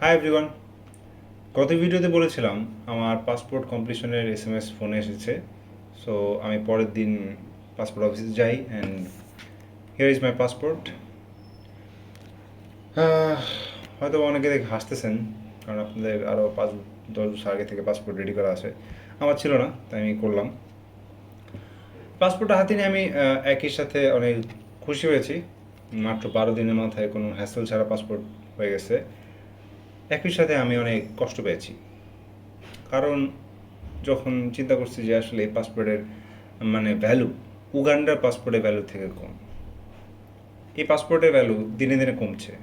Hi everyone. গত ভিডিওতে বলেছিলাম আমার পাসপোর্ট কমপ্লিশনের SMS ফোনে এসেছে। সো আমি পরের দিন পাসপোর্ট অফিসে যাই and here is my passport. হয়তো অনেকে দেখে হাসতেছেন, কারণ আপনাদের আরও 5-10 বছর আগে থেকে পাসপোর্ট রেডি করা আছে। আমার ছিল না, তাই আমি করলাম। পাসপোর্টটা হাতে নিয়ে আমি একই সাথে অনেক খুশি হয়েছি। মাত্র 12 দিনের মাথায় কোনো হ্যাসেল ছাড়া পাসপোর্ট হয়ে গেছে। একই সাথে আমি অনেক কষ্ট পেয়েছি, কারণ যখন চিন্তা করছি যে আসলে এই পাসপোর্টের ভ্যালু উগান্ডার পাসপোর্টের ভ্যালু থেকে কম। এই পাসপোর্টের ভ্যালু দিনে দিনে কমছে।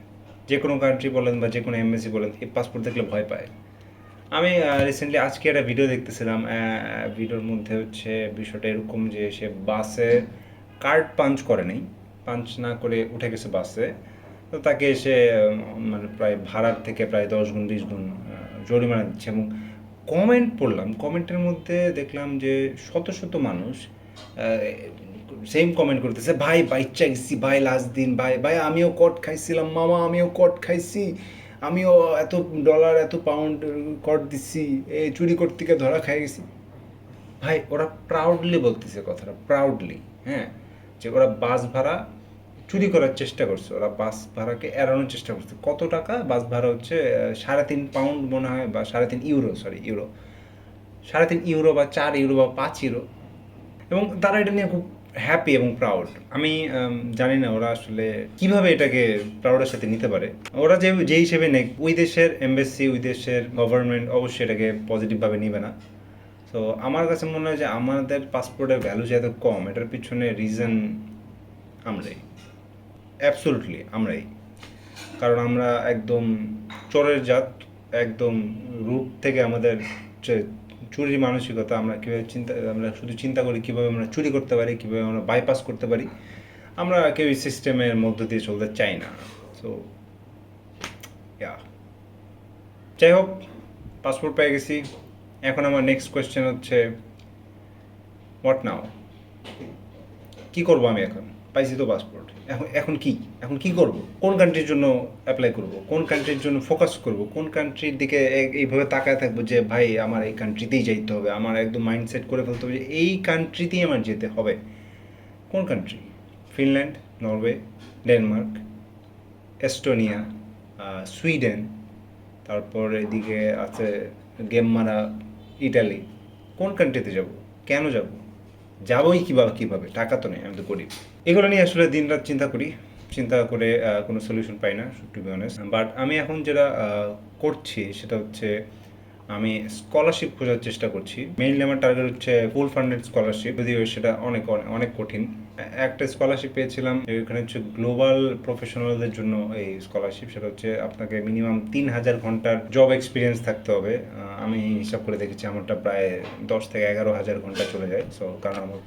যে কোনো কান্ট্রি বলেন বা যে কোনো এমবেসি বলেন, এই পাসপোর্ট দেখলে ভয় পায়। আমি রিসেন্টলি আজকে একটা ভিডিও দেখতেছিলাম। ভিডিওর মধ্যে হচ্ছে বিষয়টা এরকম যে সে বাসে কার্ড পাঞ্চ করে নেই, পাঞ্চ না করে উঠে গেছে বাসে। তো তাকে সে প্রায় ভাড়ার থেকে প্রায় 10 গুণ 20 গুণ জরিমানা দিচ্ছে। এবং কমেন্ট পড়লাম, কমেন্টের মধ্যে দেখলাম যে শত শত মানুষ সেম কমেন্ট করতেছে, ভাই বাচ্চা গেছি, ভাই লাস্ট দিন, ভাই ভাই আমিও কট খাইছিলাম, মামা আমিও কট খাইছি, আমিও এত ডলার এত পাউন্ড কট দিচ্ছি, চুরি করতে গিয়ে ধরা খাই গেছি। ভাই ওরা প্রাউডলি বলতেছে কথাটা, প্রাউডলি, হ্যাঁ, যে ওরা বাস ভাড়া চুরি করার চেষ্টা করছে, ওরা বাস ভাড়াকে এড়ানোর চেষ্টা করছে। কত টাকা বাস ভাড়া হচ্ছে? 3.5 পাউন্ড মনে হয়, বা 3.5 ইউরো, সরি ইউরো, 3.5 ইউরো বা 4 ইউরো বা 5 ইউরো। এবং তারা এটা নিয়ে খুব হ্যাপি এবং প্রাউড। আমি জানি না ওরা আসলে কিভাবে এটাকে প্রাউডের সাথে নিতে পারে। ওরা যে হিসেবে নেক, ওই দেশের এমবেসি, ওই দেশের গভর্নমেন্ট অবশ্যই এটাকে পজিটিভভাবে নিবে না। তো আমার কাছে মনে হয় যে আমাদের পাসপোর্টের ভ্যালু যে এত কম, এটার পিছনে রিজন আমরাই, অ্যাবসোলুটলি আমরাই। কারণ আমরা একদম চোরের জাত, একদম রূপ থেকে আমাদের যে চুরির মানসিকতা, আমরা শুধু চিন্তা করি কীভাবে আমরা চুরি করতে পারি, কীভাবে আমরা বাইপাস করতে পারি। আমরা কেউ সিস্টেমের মধ্য দিয়ে চলতে চাই না। সো ইয়া, যাই হোক, পাসপোর্ট পেয়ে গেছি। এখন আমার নেক্সট কোয়েশ্চেন হচ্ছে, হোয়াট নাও? কী করবো আমি এখন? পাইছি তো পাসপোর্ট, এখন কি করব? কোন কান্ট্রির জন্য অ্যাপ্লাই করব? কোন কান্ট্রির জন্য ফোকাস করব? কোন কান্ট্রির দিকে এইভাবে তাকায় থাকবো যে ভাই আমার এই কান্ট্রিতেই যাইতে হবে, আমার একদম মাইন্ডসেট করে ফেলতে হবে যে এই কান্ট্রিতেই আমার যেতে হবে? কোন country? Finland, Norway, Denmark, Estonia, Sweden, তারপর এদিকে আছে গেমমারা, ইটালি। কোন কান্ট্রিতে যাব? কেন যাব? যাবোই কীভাবে? টাকা তো নেই, আমি তো গরিব। এগুলো নিয়ে আসলে দিনরাত চিন্তা করি, চিন্তা করে কোনো সলিউশন পাই না, টু বি অনেস্ট। বাট আমি এখন যেটা করছি সেটা হচ্ছে আমি স্কলারশিপ খোঁজার চেষ্টা করছি। মেইনলি আমার টার্গেট হচ্ছে ফুল ফান্ডেড স্কলারশিপ, যদিও সেটা অনেক অনেক অনেক কঠিন। একটা স্কলারশিপ পেয়েছিলাম, এখানে হচ্ছে গ্লোবাল প্রফেশনালদের জন্য এই স্কলারশিপ। সেটা হচ্ছে আপনাকে মিনিমাম 3,000 ঘন্টার জব এক্সপিরিয়েন্স থাকতে হবে। আমি হিসাব করে দেখেছি আমারটা প্রায় 10 থেকে 11,000 ঘন্টা চলে যায়। সো কারণ আমার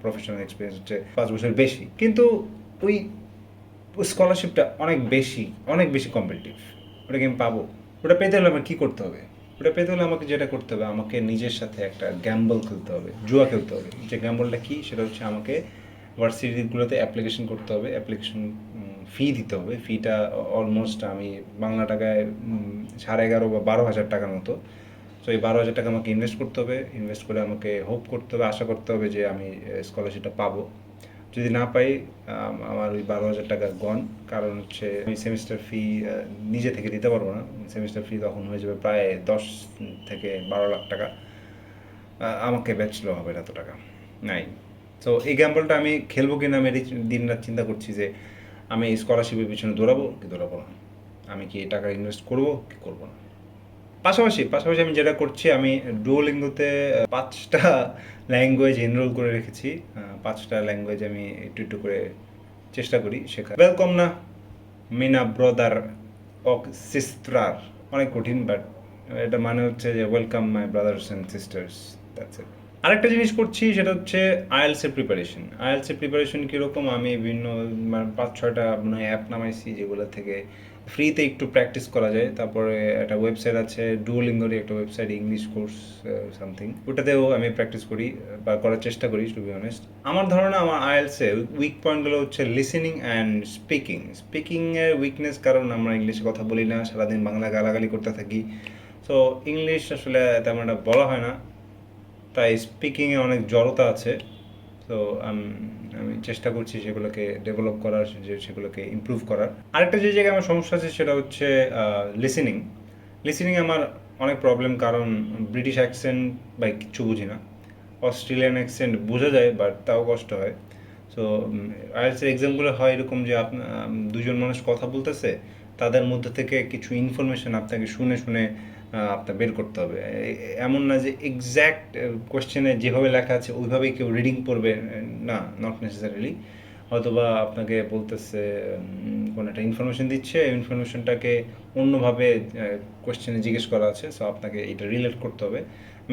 প্রফেশনাল এক্সপিরিয়েন্স হচ্ছে 5 বছর বেশি। কিন্তু ওই স্কলারশিপটা অনেক বেশি কম্পিটিটিভ। ওটাকে আমি পাবো? ওটা পেতে হলে আমার কী করতে হবে? ওটা পেতে হলে আমাকে যেটা করতে হবে, আমাকে নিজের সাথে একটা গ্যাম্বল খেলতে হবে, জুয়া খেলতে হবে। যে গ্যাম্বলটা কী, সেটা হচ্ছে আমাকে ভার্সিটিগুলোতে অ্যাপ্লিকেশন করতে হবে, অ্যাপ্লিকেশন ফি দিতে হবে। ফিটা অলমোস্ট আমি বাংলা টাকায় 11,500 বা 12,000 টাকার মতো। সো এই 12,000 টাকা আমাকে ইনভেস্ট করতে হবে। ইনভেস্ট করে আমাকে হোপ করতে হবে, আশা করতে হবে যে আমি স্কলারশিপটা পাবো। যদি না পাই, আমার ওই 12,000 টাকা গন। কারণ হচ্ছে আমি সেমিস্টার ফি নিজে থেকে দিতে পারবো না। সেমিস্টার ফি তখন হয়ে যাবে প্রায় 10 থেকে 12 লাখ টাকা। আমাকে ব্যাচলেও হবে না এত টাকা, নাই। তো এই গ্যাম্বলটা আমি খেলবো কিনা, আমি দিন রাত চিন্তা করছি যে আমি স্কলারশিপের পিছনে দৌড়াবো কি দৌড়াবো না, আমি কি টাকা ইনভেস্ট করবো কি করবো না। পাশাপাশি আমি যেটা করছি, আমি ডুওলিঙ্গোতে 5টা ল্যাঙ্গুয়েজ এনরোল করে রেখেছি। 5টা ল্যাঙ্গুয়েজ আমি একটু একটু করে চেষ্টা করি শেখা। ওয়েলকম না মিনা ব্রদার ওক সিস্টার, অনেক কঠিন, বাট এটা মানে হচ্ছে যে welcome my brothers and sisters, that's it. আরেকটা জিনিস করছি, সেটা হচ্ছে আইএলসের প্রিপারেশন। আইএলসের প্রিপারেশন কীরকম, আমি বিভিন্ন 5-6টা অ্যাপ নামাইছি, যেগুলো থেকে ফ্রিতে একটু প্র্যাকটিস করা যায়। তারপরে একটা ওয়েবসাইট আছে ডুওলিঙ্গোরই একটা ওয়েবসাইট, ইংলিশ কোর্স সামথিং, ওটাতেও আমি প্র্যাকটিস করি বা করার চেষ্টা করি টু বি অনেস্ট। আমার ধারণা আমার আইএলসের উইক পয়েন্টগুলো হচ্ছে লিসেনিং অ্যান্ড স্পিকিংয়ের উইকনেস, কারণ আমরা ইংলিশে কথা বলি না, সারাদিন বাংলা গালাগালি করতে থাকি। সো ইংলিশ আসলে তেমন একটা বলা হয় না, তাই স্পিকিংয়ে অনেক জড়তা আছে। তো আমি চেষ্টা করছি সেগুলোকে ডেভেলপ করার, সেগুলোকে ইমপ্রুভ করার। আরেকটা যে জায়গায় আমার সমস্যা আছে সেটা হচ্ছে লিসেনিং আমার অনেক প্রবলেম, কারণ ব্রিটিশ অ্যাকসেন্ট বা কিচ্ছু বুঝি না, অস্ট্রেলিয়ান অ্যাকসেন্ট বোঝা যায় বাট তাও কষ্ট হয়। সো আইএলটিএস এক্সামগুলো হয় এরকম যে দুজন মানুষ কথা বলতেছে, তাদের মধ্যে থেকে কিছু ইনফরমেশন আপনাকে শুনে শুনে আপনার বের করতে হবে। এমন না যে এক্স্যাক্ট কোয়েশ্চেনে যেভাবে লেখা আছে ওইভাবেই কেউ রিডিং পড়বে, না, নট নেসেসারিলি। হয়তোবা আপনাকে বলতেছে কোনো একটা ইনফরমেশন দিচ্ছে, ইনফরমেশনটাকে অন্যভাবে কোয়েশ্চেনে জিজ্ঞেস করা আছে, সো আপনাকে এটা রিলেট করতে হবে।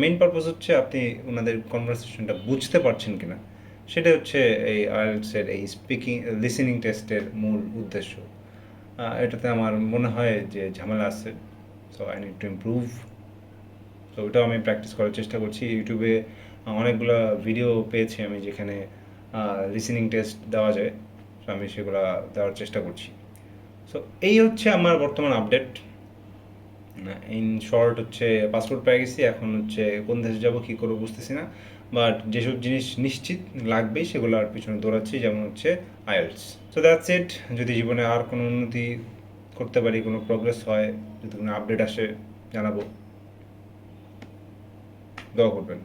মেইন পারপাস হচ্ছে আপনি ওনাদের কনভারসেশনটা বুঝতে পারছেন কিনা, সেটা হচ্ছে এই আইএলটিএসের এই লিসেনিং টেস্টের মূল উদ্দেশ্য। এটাতে আমার মনে হয় যে ঝামেলা আছে, so I need to improve. তো ওটাও আমি প্র্যাকটিস করার চেষ্টা করছি। ইউটিউবে অনেকগুলো ভিডিও পেয়েছি আমি যেখানে লিসেনিং টেস্ট দেওয়া যায়, তো আমি সেগুলো দেওয়ার চেষ্টা করছি। সো এই হচ্ছে আমার বর্তমান আপডেট। ইন শর্ট হচ্ছে পাসপোর্ট পেয়ে গেছি, এখন হচ্ছে কোন দেশে যাব কী করবো বুঝতেছি না, বাট যেসব জিনিস নিশ্চিত লাগবে সেগুলোর পিছনে দৌড়াচ্ছি, যেমন হচ্ছে আইএলটিএস। So that's it. যদি জীবনে আর কোনো উন্নতি করতে পারি, কোনো প্রোগ্রেস হয়, যদি কোনো আপডেট আসে জানাবো। দোয়া করবেন।